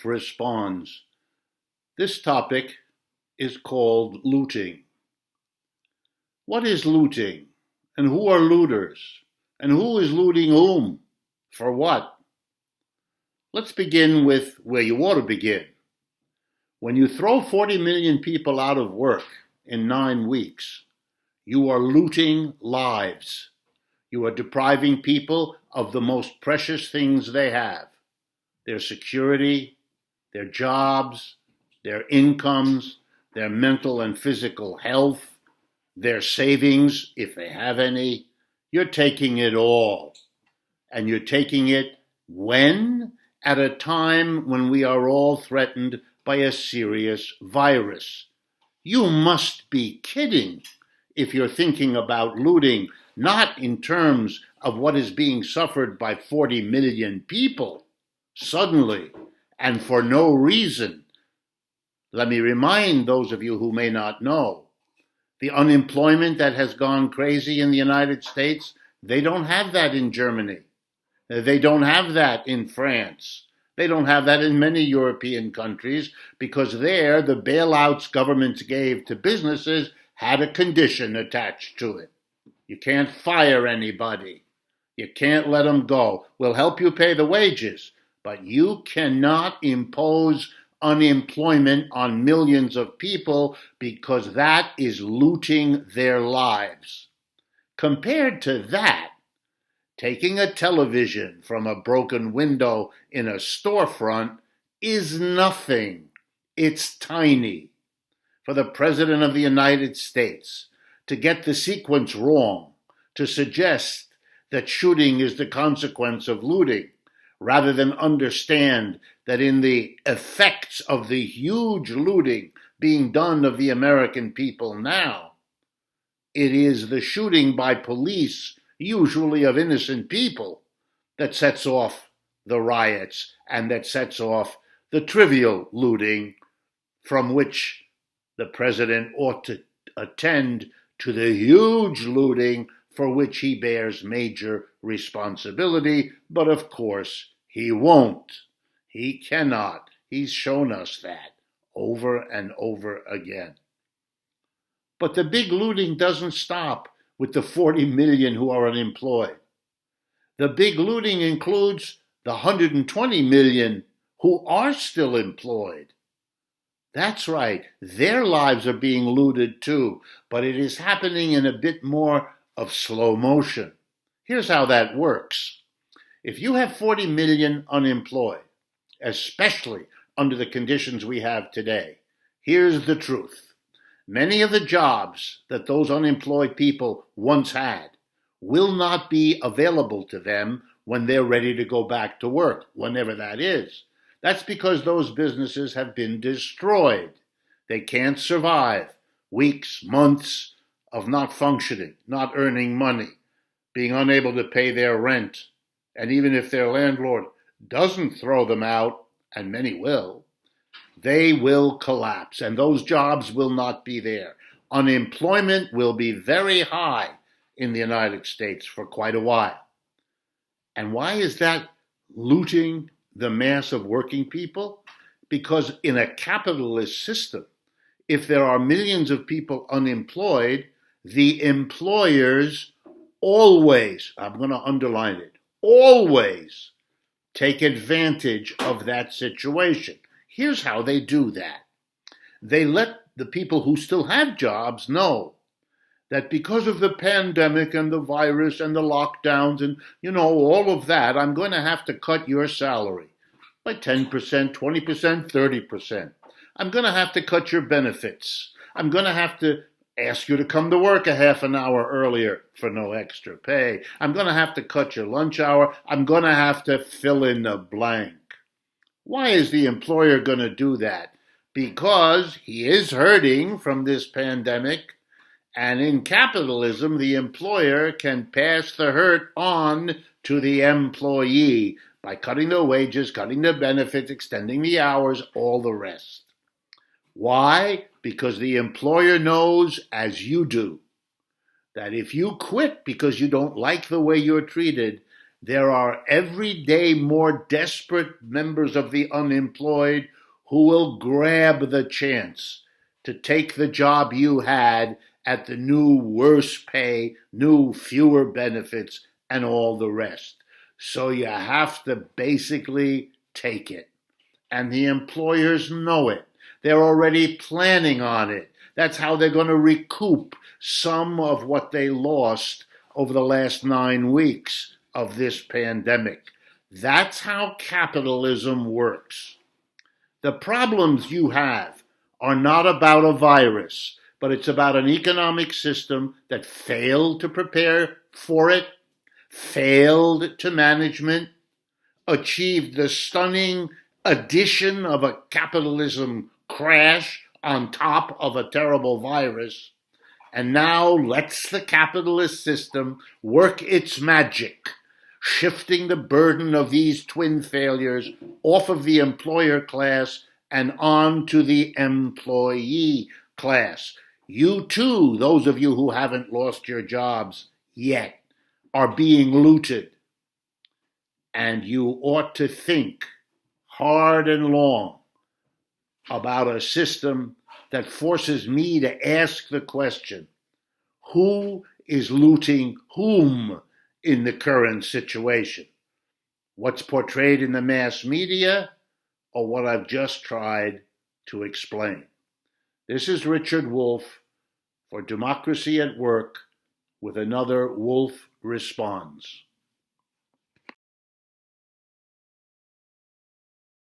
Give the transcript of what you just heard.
Wolff responds. This topic is called looting. What is looting? And who are looters? And who is looting whom? For what? Let's begin with where you ought to begin. When you throw 40 million people out of work in 9 weeks, you are looting lives. You are depriving people of the most precious things they have: their security, their jobs, their incomes, their mental and physical health, their savings, if they have any. You're taking it all. And you're taking it when? At a time when we are all threatened by a serious virus. You must be kidding if you're thinking about looting, not in terms of what is being suffered by 40 million people, suddenly, and for no reason. Let me remind those of you who may not know, the unemployment that has gone crazy in the United States, they don't have that in Germany. They don't have that in France. They don't have that in many European countries, because there the bailouts governments gave to businesses had a condition attached to it. You can't fire anybody. You can't let them go. We'll help you pay the wages, but you cannot impose unemployment on millions of people, because that is looting their lives. Compared to that, taking a television from a broken window in a storefront is nothing. It's tiny. For the President of the United States to get the sequence wrong, to suggest that shooting is the consequence of looting, rather than understand that in the effects of the huge looting being done of the American people now, it is the shooting by police, usually of innocent people, that sets off the riots and that sets off the trivial looting from which the president ought to attend to the huge looting for which he bears major responsibility. But of course, he won't. He cannot. He's shown us that over and over again. But the big looting doesn't stop with the 40 million who are unemployed. The big looting includes the 120 million who are still employed. That's right, their lives are being looted too, but it is happening in a bit more of slow motion. Here's how that works. If you have 40 million unemployed, especially under the conditions we have today, here's the truth. Many of the jobs that those unemployed people once had will not be available to them when they're ready to go back to work, whenever that is. That's because those businesses have been destroyed. They can't survive weeks, months of not functioning, not earning money, being unable to pay their rent. And even if their landlord doesn't throw them out, and many will, they will collapse, and those jobs will not be there. Unemployment will be very high in the United States for quite a while. And why is that looting the mass of working people? Because in a capitalist system, if there are millions of people unemployed, the employers always, I'm going to underline it, always take advantage of that situation. Here's how they do that. They let the people who still have jobs know that because of the pandemic and the virus and the lockdowns and, all of that, I'm going to have to cut your salary by 10%, 20%, 30%. I'm going to have to cut your benefits. I'm going to have to ask you to come to work a half an hour earlier for no extra pay. I'm going to have to cut your lunch hour. I'm going to have to fill in the blank. Why is the employer going to do that? Because he is hurting from this pandemic. And in capitalism, the employer can pass the hurt on to the employee by cutting their wages, cutting their benefits, extending the hours, all the rest. Why? Because the employer knows, as you do, that if you quit because you don't like the way you're treated, There are every day more desperate members of the unemployed who will grab the chance to take the job you had at the new worse pay, new fewer benefits, and all the rest. So you have to basically take it. And the employers know it. They're already planning on it. That's how they're going to recoup some of what they lost over the last 9 weeks of this pandemic. That's how capitalism works. The problems you have are not about a virus, but it's about an economic system that failed to prepare for it, failed to management, achieved the stunning addition of a capitalism crash on top of a terrible virus, and now lets the capitalist system work its magic, shifting the burden of these twin failures off of the employer class and on to the employee class. You too, those of you who haven't lost your jobs yet, are being looted. And you ought to think hard and long about a system that forces me to ask the question, who is looting whom in the current situation? What's portrayed in the mass media or what I've just tried to explain? This is Richard Wolff for Democracy at Work with another Wolff Responds.